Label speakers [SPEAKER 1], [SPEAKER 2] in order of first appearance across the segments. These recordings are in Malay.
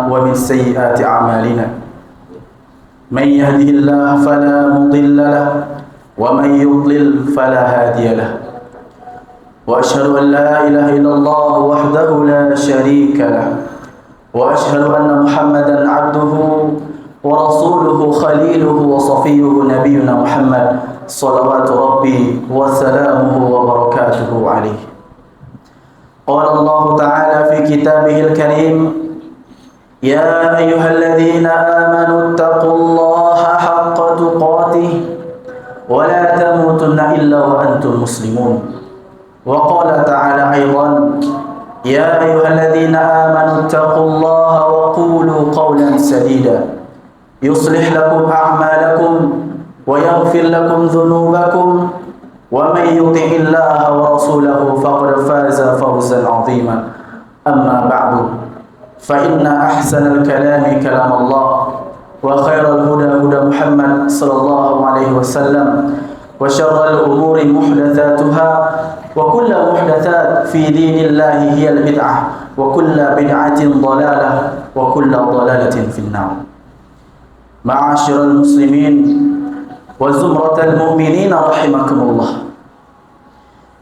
[SPEAKER 1] ومن سيئات أعمالنا من يهده الله فلا مضل له ومن يضلل فلا هادي له وأشهد أن لا إله إلا الله وحده لا شريك له وأشهد أن محمدا عبده ورسوله خليله وصفيه نبينا محمد صلوات ربي وسلامه وبركاته عليه. قال الله تعالى في كتابه الكريم: يا أيها الذين آمنوا اتقوا الله حق تقاته ولا تموتن إلا وأنتم مسلمون. وقال تعالى أيضا: يا أيها الذين آمنوا اتقوا الله وقولوا قولا سديدا يصلح لكم أعمالكم ويغفر لكم ذنوبكم ومن يطع الله ورسوله فقد فاز فوزا عظيما. أما بعد فإن أحسن الكلام كلام الله وخير الهدى هدى محمد صلى الله عليه وسلم وشر الأمور محدثاتها وكل محدثات في دين الله هي البدعة وكل بدعة ضلالة وكل ضلالة في النار. معاشر المسلمين وزمرة المؤمنين رحمكم الله.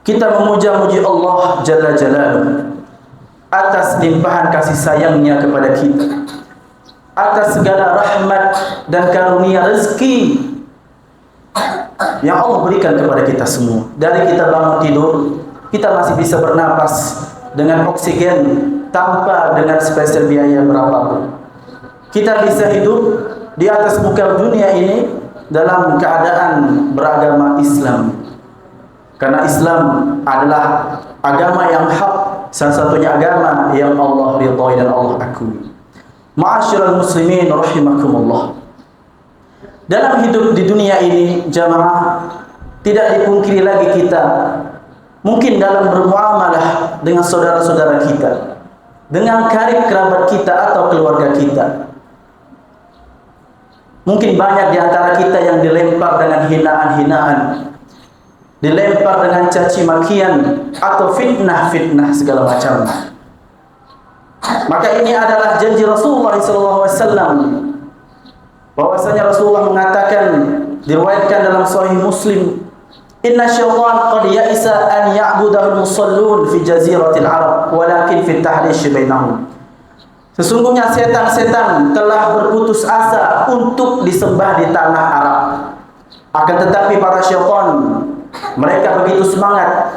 [SPEAKER 1] Kita memuja-muji Allah Jalla Jalaluhu atas limpahan kasih sayangnya kepada kita, atas segala rahmat dan karunia rezeki yang Allah berikan kepada kita semua. Dari kita bangun tidur, kita masih bisa bernapas dengan oksigen tanpa dengan spesial biaya berapapun. Kita bisa hidup di atas muka dunia ini dalam keadaan beragama Islam. Karena Islam adalah agama yang hak, salah satunya agama yang Allah ridhai dan Allah akui. Ma'asyiral muslimin rahimakumullah. Dalam hidup di dunia ini, jamaah, tidak dipungkiri lagi kita mungkin dalam bermuamalah dengan saudara-saudara kita, dengan karib kerabat kita atau keluarga kita. Mungkin banyak di antara kita yang dilempar dengan hinaan-hinaan, dilempar dengan caci makian atau fitnah-fitnah segala macam. Maka ini adalah janji Rasulullah SAW. Bahwasanya Rasulullah mengatakan, diriwayatkan dalam Sahih Muslim, Inna syaitan qad ya'isa an ya'budahu al-musallun fi jaziratil Arab walakin fi tahrish bainahum. Sesungguhnya setan-setan telah berputus asa untuk disembah di tanah Arab. Akan tetapi para syaitan, mereka begitu semangat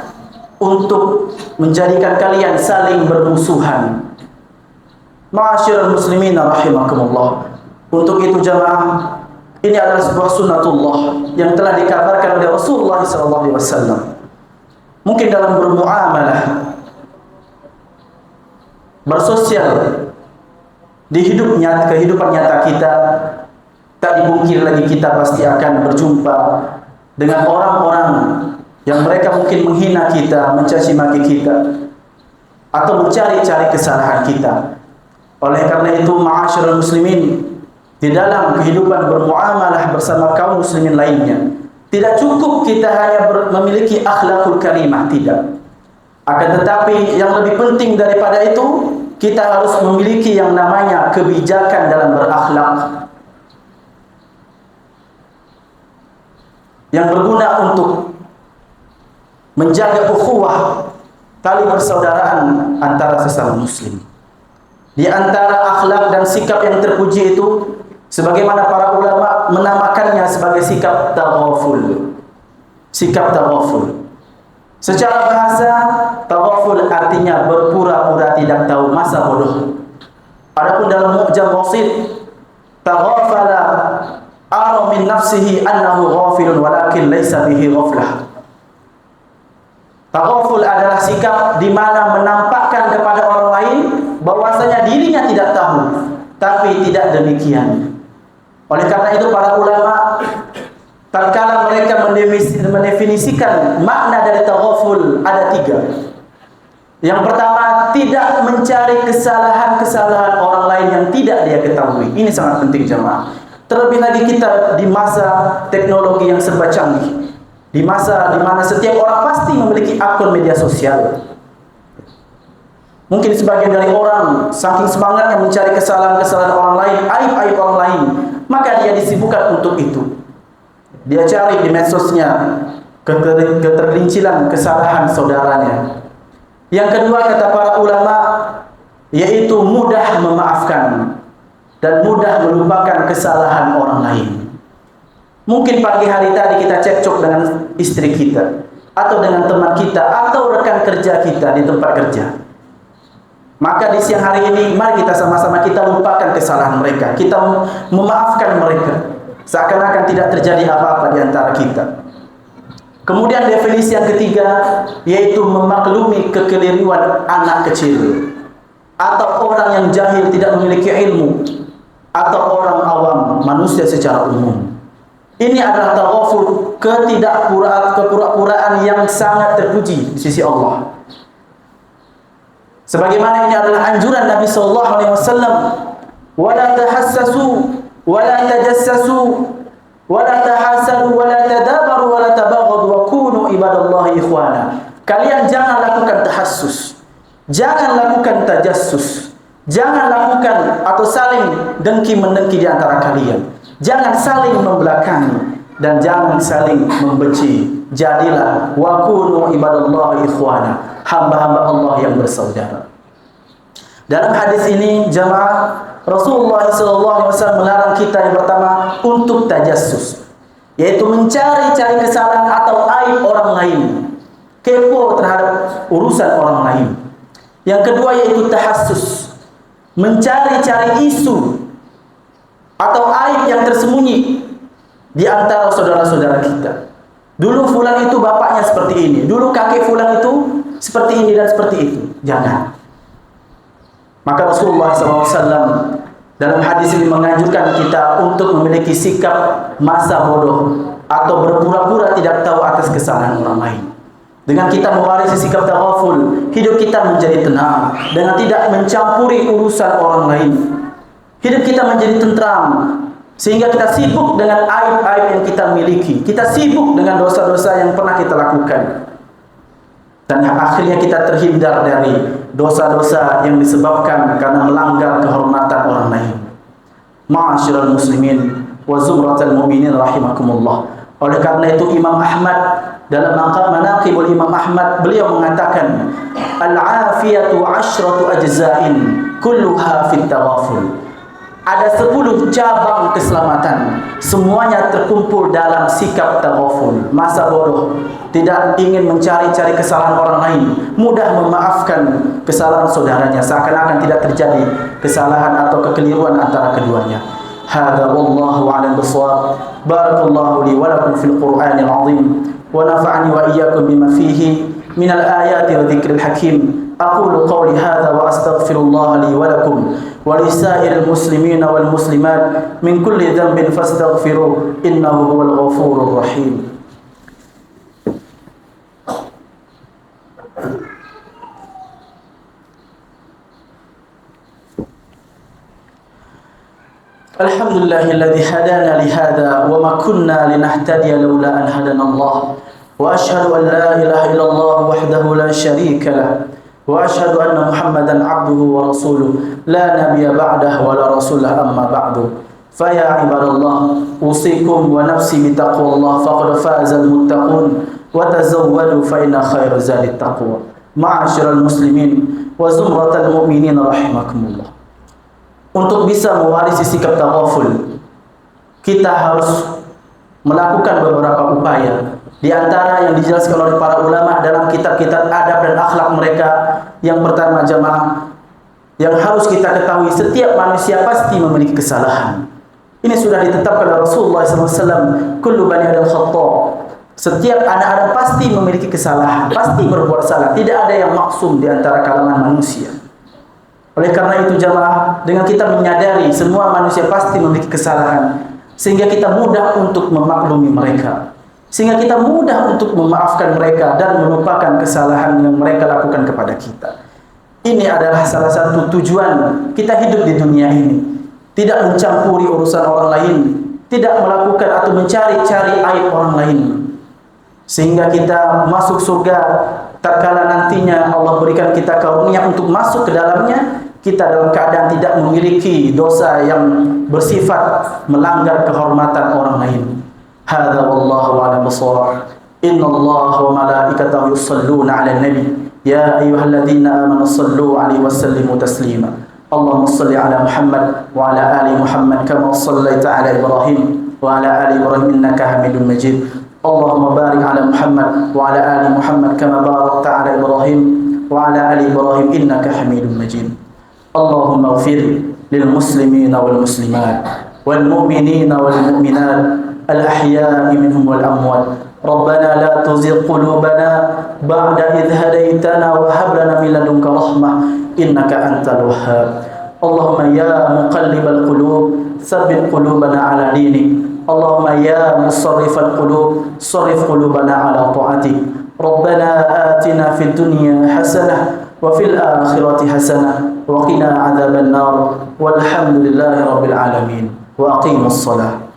[SPEAKER 1] untuk menjadikan kalian saling bermusuhan. Ma'asyiral muslimin rahimakumullah. Untuk itu jamaah, ini adalah sebuah sunnatullah yang telah dikabarkan oleh Rasulullah SAW. Mungkin dalam bermuamalah, bersosial, di kehidupan nyata kita, tak dipungkiri lagi kita pasti akan berjumpa dengan orang-orang yang mereka mungkin menghina kita, mencaci maki kita, atau mencari-cari kesalahan kita. Oleh karena itu, ma'asyiral muslimin, di dalam kehidupan bermuamalah bersama kaum muslimin lainnya, tidak cukup kita hanya memiliki akhlakul karimah, tidak. Akan tetapi yang lebih penting daripada itu, kita harus memiliki yang namanya kebijakan dalam berakhlak, yang berguna untuk menjaga ukhuwah, tali persaudaraan antara sesama muslim. Di antara akhlak dan sikap yang terpuji itu, sebagaimana para ulama menamakannya sebagai sikap taghaful. Sikap taghaful. Secara bahasa, taghaful artinya berpura-pura tidak tahu, masa bodoh. Adapun dalam Mu'jam Wasit, taghafala ara min nafsihi annahu ghafilun walakin laysa bihi ghaflah. Taghaful adalah sikap di mana menampakkan kepada orang lain bahwasanya dirinya tidak tahu, tapi tidak demikian. Oleh karena itu para ulama tatkala mereka mendefinisikan makna dari taghaful ada 3. Yang pertama, tidak mencari kesalahan-kesalahan orang lain yang tidak dia ketahui. Ini sangat penting jemaah. Terlebih lagi kita di masa teknologi yang serba canggih, di masa di mana setiap orang pasti memiliki akun media sosial. Mungkin sebagian dari orang saking semangatnya mencari kesalahan-kesalahan orang lain, aib-aib orang lain, maka dia disibukkan untuk itu. Dia cari di medsosnya ketergelinciran kesalahan saudaranya. Yang kedua, kata para ulama, yaitu mudah memaafkan dan mudah melupakan kesalahan orang lain. Mungkin pagi hari tadi kita cekcok dengan istri kita, atau dengan teman kita, atau rekan kerja kita di tempat kerja. Maka di siang hari ini, mari kita sama-sama kita lupakan kesalahan mereka. Kita memaafkan mereka, seakan-akan tidak terjadi apa-apa di antara kita. Kemudian definisi yang ketiga, yaitu memaklumi kekeliruan anak kecil, atau orang yang jahil tidak memiliki ilmu, atau orang awam, manusia secara umum. Ini adalah taghaful, kepura-puraan yang sangat terpuji di sisi Allah. Sebagaimana ini adalah anjuran Nabi sallallahu alaihi wasallam, "Wala tahassasu, wala tajassasu, wala tahasadu, wala tadabaru, wala tabaghadu, wa kunu ibadallahi ikhwana." Kalian jangan lakukan tahassus, jangan lakukan tajassus, jangan lakukan atau saling dengki-mendengki di antara kalian. Jangan saling membelakangi dan jangan saling membenci. Jadilah wa kunu ibadallahi ikhwana, hamba-hamba Allah yang bersaudara. Dalam hadis ini jamaah, Rasulullah SAW melarang kita yang pertama untuk tajassus, yaitu mencari-cari kesalahan atau aib orang lain, kepo terhadap urusan orang lain. Yang kedua yaitu tahassus, mencari-cari isu atau aib yang tersembunyi di antara saudara-saudara kita. Dulu fulan itu bapaknya seperti ini, dulu kakek fulan itu seperti ini dan seperti itu. Jangan. Maka Rasulullah SAW dalam hadis ini menganjurkan kita untuk memiliki sikap masa bodoh atau berpura-pura tidak tahu atas kesalahan orang lain. Dengan kita mewarisi sikap taghaful, hidup kita menjadi tenang dengan tidak mencampuri urusan orang lain. Hidup kita menjadi tentram, sehingga kita sibuk dengan aib-aib yang kita miliki. Kita sibuk dengan dosa-dosa yang pernah kita lakukan. Dan akhirnya kita terhindar dari dosa-dosa yang disebabkan karena melanggar kehormatan orang lain. Ma'asyiral muslimin wa zumratal mu'minin rahimakumullah. Oleh karena itu Imam Ahmad dalam Manaqibul Imam Ahmad, beliau mengatakan, al-afiyatu 'ashratu ajza'in kulluha fit taghaful. Ada 10 cabang keselamatan, semuanya terkumpul dalam sikap taghaful, masa bodoh, tidak ingin mencari-cari kesalahan orang lain, mudah memaafkan kesalahan saudaranya, seakan-akan tidak terjadi kesalahan atau kekeliruan antara keduanya. Hadza wallahu a'lam bissawab. Barakallahu li wa lakum fil Qur'anil 'azim wa nafa'ani wa iyyakum bima fihi minal ayati wa dzikril hakim. Aqulu qawli hadza wa astaghfirullah li wa lakum wa lisa'iril muslimina wal muslimat min kulli dhanbin fastaghfiruh innahu huwal ghafurur rahim. Alhamdulillahilladzi hadana li hadza wa ma kunna linahtadiya laula an hadana Allah. Wa asyhadu an la ilaha illallah wahdahu la syarika lah. Wa asyhadu anna Muhammadan 'abduhu wa rasuluh la nabiyya ba'dahu wa la rasulah amma ba'du. Fa ya ibadallah, usikum wa nafsi bi taqwallah faqad fazal muttaqun wa tazawwadu fa inna khairaz zadit taqwa. Ma'asyiral muslimin wa zumratal mu'minin rahimakumullah. Untuk bisa mewarisi sikap taghaful, kita harus melakukan beberapa upaya. Di antara yang dijelaskan oleh para ulama dalam kitab-kitab adab dan akhlak mereka, yang pertama jamaah, yang harus kita ketahui, setiap manusia pasti memiliki kesalahan. Ini sudah ditetapkan oleh Rasulullah SAW. Kullu bani adam khata'. Setiap anak Adam pasti memiliki kesalahan, pasti berbuat salah. Tidak ada yang maksum di antara kalangan manusia. Oleh karena itu jamaah, dengan kita menyadari semua manusia pasti memiliki kesalahan, sehingga kita mudah untuk memaklumi mereka, sehingga kita mudah untuk memaafkan mereka dan melupakan kesalahan yang mereka lakukan kepada kita. Ini adalah salah satu tujuan kita hidup di dunia ini. Tidak mencampuri urusan orang lain, tidak melakukan atau mencari-cari aib orang lain, sehingga kita masuk surga tatkala nantinya Allah berikan kita karunia untuk masuk ke dalamnya, kita dalam keadaan tidak memiliki dosa yang bersifat melanggar kehormatan orang lain. Hadza wallahu a'lam bissawab. Innallaha wa malaikatahu yusholluna 'alan nabi ya ayyuhalladzina amanu shallu 'alaihi wa sallimu taslima. Allahumma shalli 'ala Muhammad wa 'ala ali Muhammad kama shallaita 'ala Ibrahim wa 'ala ali Ibrahim innaka Hamidum Majid. Allahumma barik 'ala Muhammad wa 'ala ali Muhammad kama barakta 'ala Ibrahim wa 'ala ali Ibrahim innaka Hamidum Majid. Allahumma ighfir lil muslimina wal muslimat wal mu'minina wal mu'minat al ahya'i minhum wal amwat. Rabbana la tuzigh qulubana ba'da idh hadaytana wa hab lana min ladunka rahmah innaka antal wahhab. Allahumma ya muqallibal qulub tsabbit qulubana ala dinik. Allahumma ya musarrifal qulub sarrif qulubana ala ta'atik. Rabbana atina fid dunya hasanah wa fil akhirati hasanah wa qina adzaban nar. Walhamdulillahi rabbil alamin. Wa aqimus shalah.